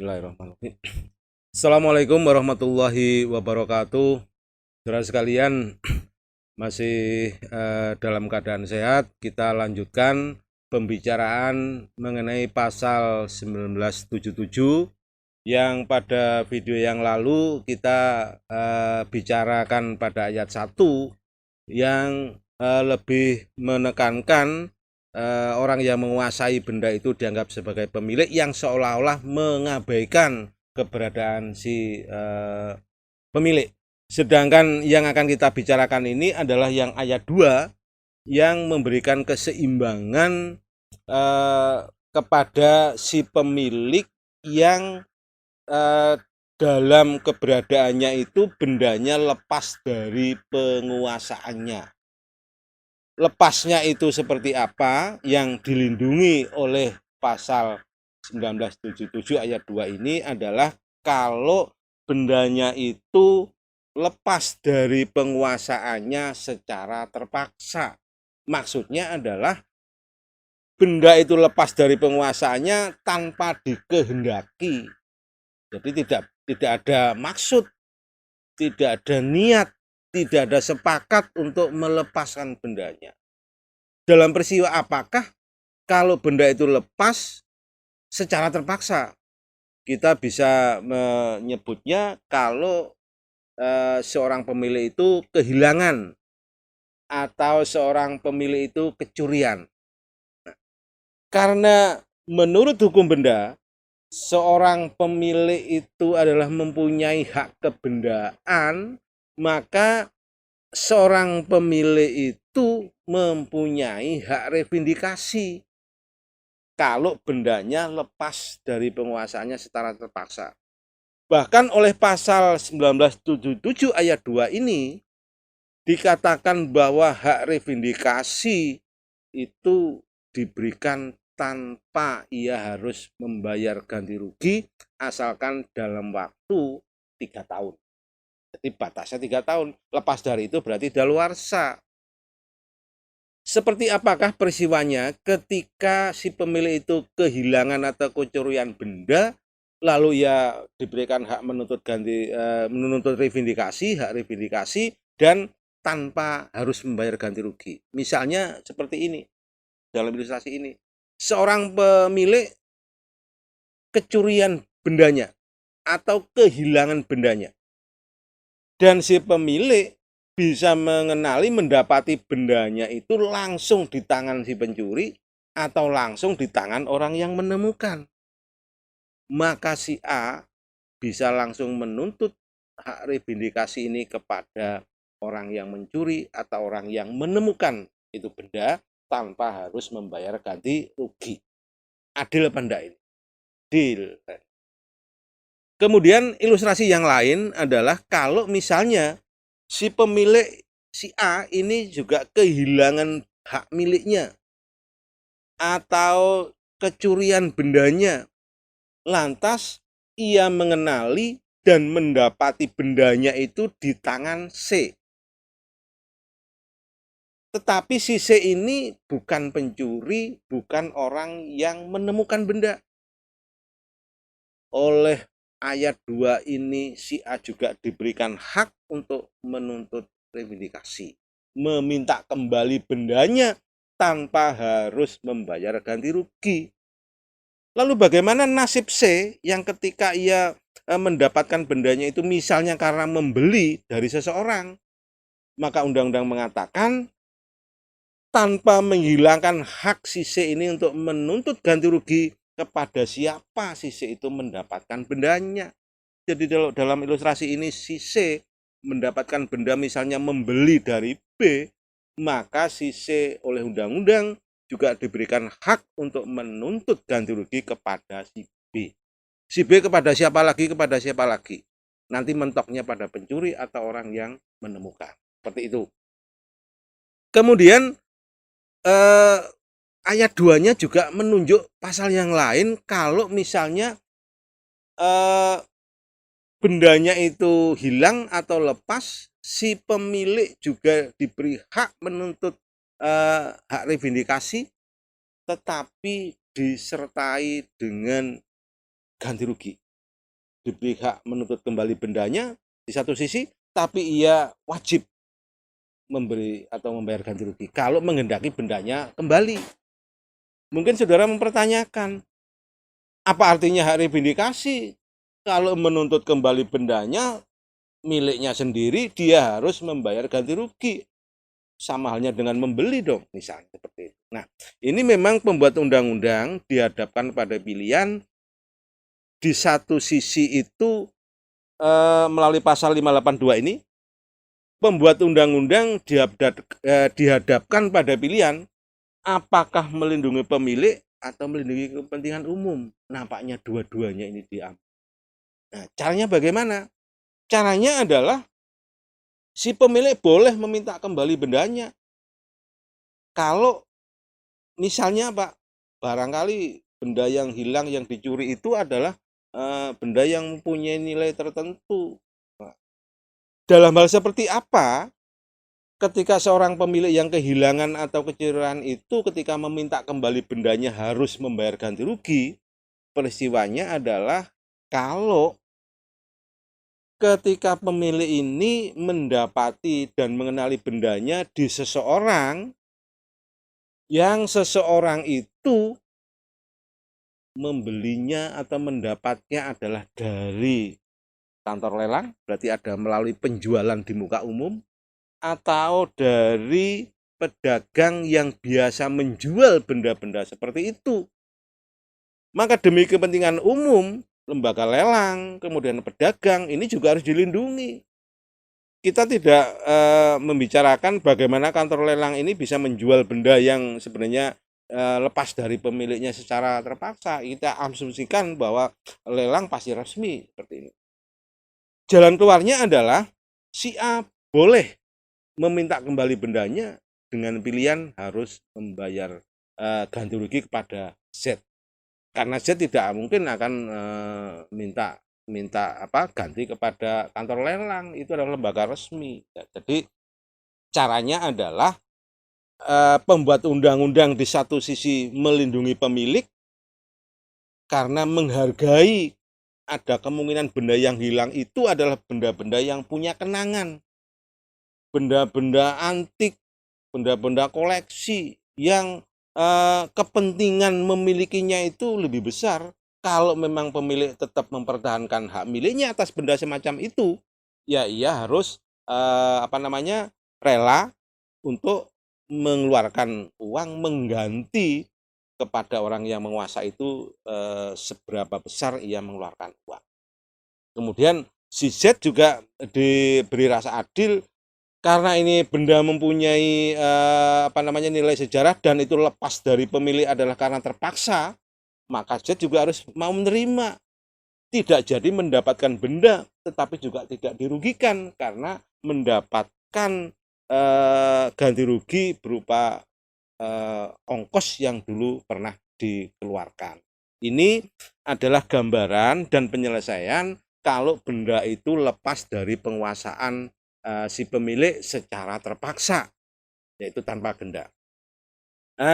Bismillahirrahmanirrahim. Assalamualaikum warahmatullahi wabarakatuh. Saudara sekalian, masih dalam keadaan sehat. Kita lanjutkan pembicaraan mengenai pasal 1977 yang pada video yang lalu kita bicarakan pada ayat 1 yang lebih menekankan orang yang menguasai benda itu dianggap sebagai pemilik, yang seolah-olah mengabaikan keberadaan si pemilik. Sedangkan yang akan kita bicarakan ini adalah yang ayat 2 yang memberikan keseimbangan kepada si pemilik yang dalam keberadaannya itu bendanya lepas dari penguasaannya. Lepasnya itu seperti apa yang dilindungi oleh pasal 1977 ayat 2 ini adalah kalau bendanya itu lepas dari penguasaannya secara terpaksa. Maksudnya adalah benda itu lepas dari penguasaannya tanpa dikehendaki. Jadi tidak ada maksud, tidak ada niat, tidak ada sepakat untuk melepaskan bendanya. Dalam peristiwa apakah kalau benda itu lepas secara terpaksa? Kita bisa menyebutnya kalau seorang pemilik itu kehilangan atau seorang pemilik itu kecurian. Karena menurut hukum benda, seorang pemilik itu adalah mempunyai hak kebendaan, maka seorang pemilik itu mempunyai hak revindikasi kalau bendanya lepas dari penguasaannya secara terpaksa. Bahkan oleh pasal 1977 ayat 2 ini dikatakan bahwa hak revindikasi itu diberikan tanpa ia harus membayar ganti rugi asalkan dalam waktu 3 tahun. Jadi batasnya 3 tahun. Lepas dari itu berarti daluarsa. Seperti apakah peristiwanya ketika si pemilik itu kehilangan atau kecurian benda, lalu ia diberikan hak menuntut hak revindikasi dan tanpa harus membayar ganti rugi. Misalnya seperti ini, dalam ilustrasi ini, seorang pemilik kecurian bendanya atau kehilangan bendanya, dan si pemilik bisa mengenali, mendapati bendanya itu langsung di tangan si pencuri atau langsung di tangan orang yang menemukan. Maka si A bisa langsung menuntut hak revindikasi ini kepada orang yang mencuri atau orang yang menemukan itu benda tanpa harus membayar ganti rugi. Adil apa enggak ini? Adil. Kemudian ilustrasi yang lain adalah kalau misalnya si pemilik si A ini juga kehilangan hak miliknya atau kecurian bendanya, lantas ia mengenali dan mendapati bendanya itu di tangan C. Tetapi si C ini bukan pencuri, bukan orang yang menemukan benda. Oleh ayat 2 ini si A juga diberikan hak untuk menuntut revindikasi, meminta kembali bendanya tanpa harus membayar ganti rugi. Lalu bagaimana nasib C yang ketika ia mendapatkan bendanya itu misalnya karena membeli dari seseorang? Maka undang-undang mengatakan tanpa menghilangkan hak si C ini untuk menuntut ganti rugi kepada siapa si C itu mendapatkan bendanya. Jadi dalam ilustrasi ini si C mendapatkan benda misalnya membeli dari B, maka si C oleh undang-undang juga diberikan hak untuk menuntut ganti rugi kepada si B. Si B kepada siapa lagi? Kepada siapa lagi? Nanti mentoknya pada pencuri atau orang yang menemukan. Seperti itu. Kemudian ayat 2-nya juga menunjuk pasal yang lain kalau misalnya bendanya itu hilang atau lepas, si pemilik juga diberi hak menuntut hak revindikasi, tetapi disertai dengan ganti rugi. diberi hak menuntut kembali bendanya di satu sisi, tapi ia wajib memberi atau membayar ganti rugi kalau menghendaki bendanya kembali. Mungkin saudara mempertanyakan, apa artinya hak reivindikasi? Kalau menuntut kembali bendanya miliknya sendiri, dia harus membayar ganti rugi. Sama halnya dengan membeli dong, misalnya seperti itu. Nah, ini memang pembuat undang-undang dihadapkan pada pilihan. Di satu sisi itu melalui pasal 582 ini, pembuat undang-undang dihadapkan pada pilihan apakah melindungi pemilik atau melindungi kepentingan umum. Nampaknya dua-duanya ini diambil. Nah, caranya bagaimana? Caranya adalah si pemilik boleh meminta kembali bendanya. Kalau misalnya Pak, barangkali benda yang hilang, yang dicuri itu adalah benda yang mempunyai nilai tertentu. Nah, dalam hal seperti apa ketika seorang pemilik yang kehilangan atau kecurian itu ketika meminta kembali bendanya harus membayar ganti rugi? Peristiwanya adalah kalau ketika pemilik ini mendapati dan mengenali bendanya di seseorang yang seseorang itu membelinya atau mendapatnya adalah dari kantor lelang, berarti ada melalui penjualan di muka umum, atau dari pedagang yang biasa menjual benda-benda seperti itu. Maka demi kepentingan umum, lembaga lelang, kemudian pedagang, ini juga harus dilindungi. Kita tidak membicarakan bagaimana kantor lelang ini bisa menjual benda yang sebenarnya lepas dari pemiliknya secara terpaksa. Kita asumsikan bahwa lelang pasti resmi seperti ini. Jalan keluarnya adalah si A boleh meminta kembali bendanya dengan pilihan harus membayar ganti rugi kepada Z. Karena Z tidak mungkin akan minta ganti kepada kantor lelang, itu adalah lembaga resmi. Jadi caranya adalah pembuat undang-undang di satu sisi melindungi pemilik karena menghargai ada kemungkinan benda yang hilang itu adalah benda-benda yang punya kenangan, benda-benda antik, benda-benda koleksi yang kepentingan memilikinya itu lebih besar. Kalau memang pemilik tetap mempertahankan hak miliknya atas benda semacam itu, ya ia harus rela untuk mengeluarkan uang mengganti kepada orang yang menguasai itu seberapa besar ia mengeluarkan uang. Kemudian si Z juga diberi rasa adil karena ini benda mempunyai nilai sejarah dan itu lepas dari pemilik adalah karena terpaksa, maka Z juga harus mau menerima. Tidak jadi mendapatkan benda, tetapi juga tidak dirugikan karena mendapatkan ganti rugi berupa ongkos yang dulu pernah dikeluarkan. Ini adalah gambaran dan penyelesaian kalau benda itu lepas dari penguasaan si pemilik secara terpaksa, yaitu tanpa genda.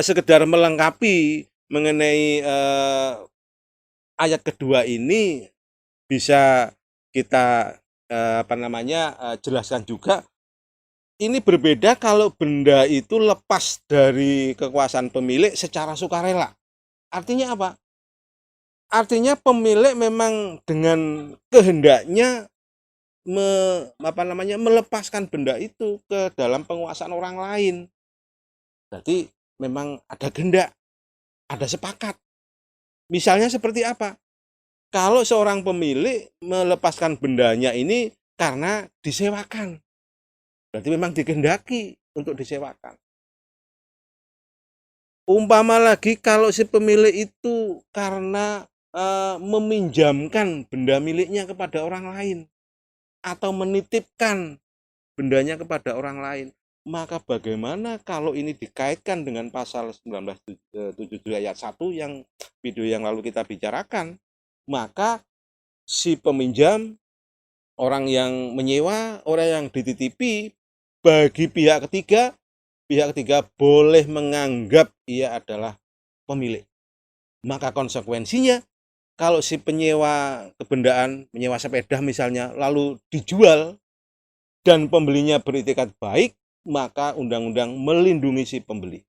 Sekedar melengkapi mengenai ayat kedua ini bisa kita jelaskan juga. Ini berbeda kalau benda itu lepas dari kekuasaan pemilik secara sukarela. Artinya apa? Artinya pemilik memang dengan kehendaknya melepaskan benda itu ke dalam penguasaan orang lain. Berarti memang ada kehendak, ada sepakat. Misalnya seperti apa? Kalau seorang pemilik melepaskan bendanya ini karena disewakan, berarti memang dikehendaki untuk disewakan. Umpama lagi kalau si pemilik itu karena meminjamkan benda miliknya kepada orang lain atau menitipkan bendanya kepada orang lain, maka bagaimana kalau ini dikaitkan dengan pasal 1977 ayat 1 yang video yang lalu kita bicarakan? Maka si peminjam, orang yang menyewa, orang yang dititipi, bagi pihak ketiga boleh menganggap ia adalah pemilik. Maka konsekuensinya kalau si penyewa kebendaan, menyewa sepeda misalnya, lalu dijual dan pembelinya beritikat baik, maka undang-undang melindungi si pembeli.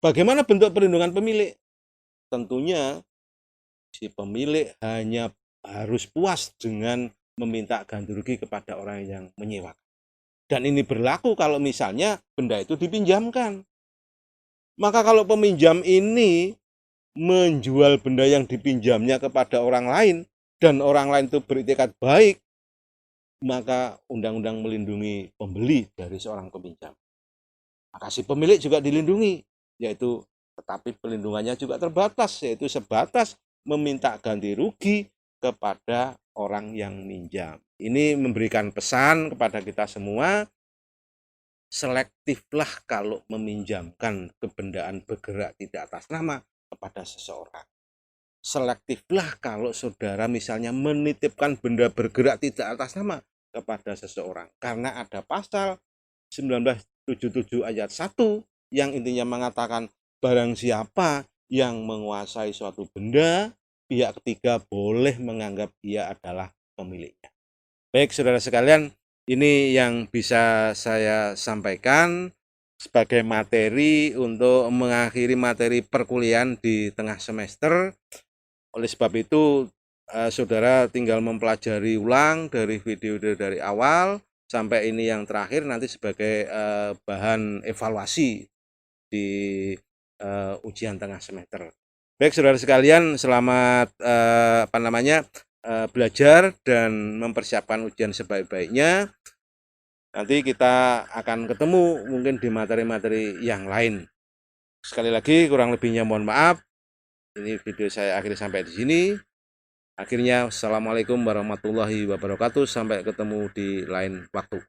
Bagaimana bentuk perlindungan pemilik? Tentunya si pemilik hanya harus puas dengan meminta ganti rugi kepada orang yang menyewakan. Dan ini berlaku kalau misalnya benda itu dipinjamkan. Maka kalau peminjam ini menjual benda yang dipinjamnya kepada orang lain dan orang lain itu beritikat baik, maka undang-undang melindungi pembeli dari seorang peminjam. Maka si pemilik juga dilindungi, yaitu tetapi pelindungannya juga terbatas, yaitu sebatas meminta ganti rugi kepada orang yang minjam. Ini memberikan pesan kepada kita semua, selektiflah kalau meminjamkan kebendaan bergerak tidak atas nama kepada seseorang. Selektiflah kalau saudara misalnya menitipkan benda bergerak tidak atas nama kepada seseorang. Karena ada pasal 1977 ayat 1 yang intinya mengatakan barang siapa yang menguasai suatu benda, pihak ketiga boleh menganggap dia adalah pemiliknya. Baik saudara sekalian, ini yang bisa saya sampaikan sebagai materi untuk mengakhiri materi perkuliahan di tengah semester. Oleh sebab itu, saudara tinggal mempelajari ulang dari video dari awal sampai ini yang terakhir nanti sebagai bahan evaluasi di ujian tengah semester. Baik saudara sekalian, selamat belajar dan mempersiapkan ujian sebaik-baiknya. Nanti kita akan ketemu mungkin di materi-materi yang lain. Sekali lagi kurang lebihnya mohon maaf. Ini video saya akhiri sampai di sini. Akhirnya, assalamualaikum warahmatullahi wabarakatuh. Sampai ketemu di lain waktu.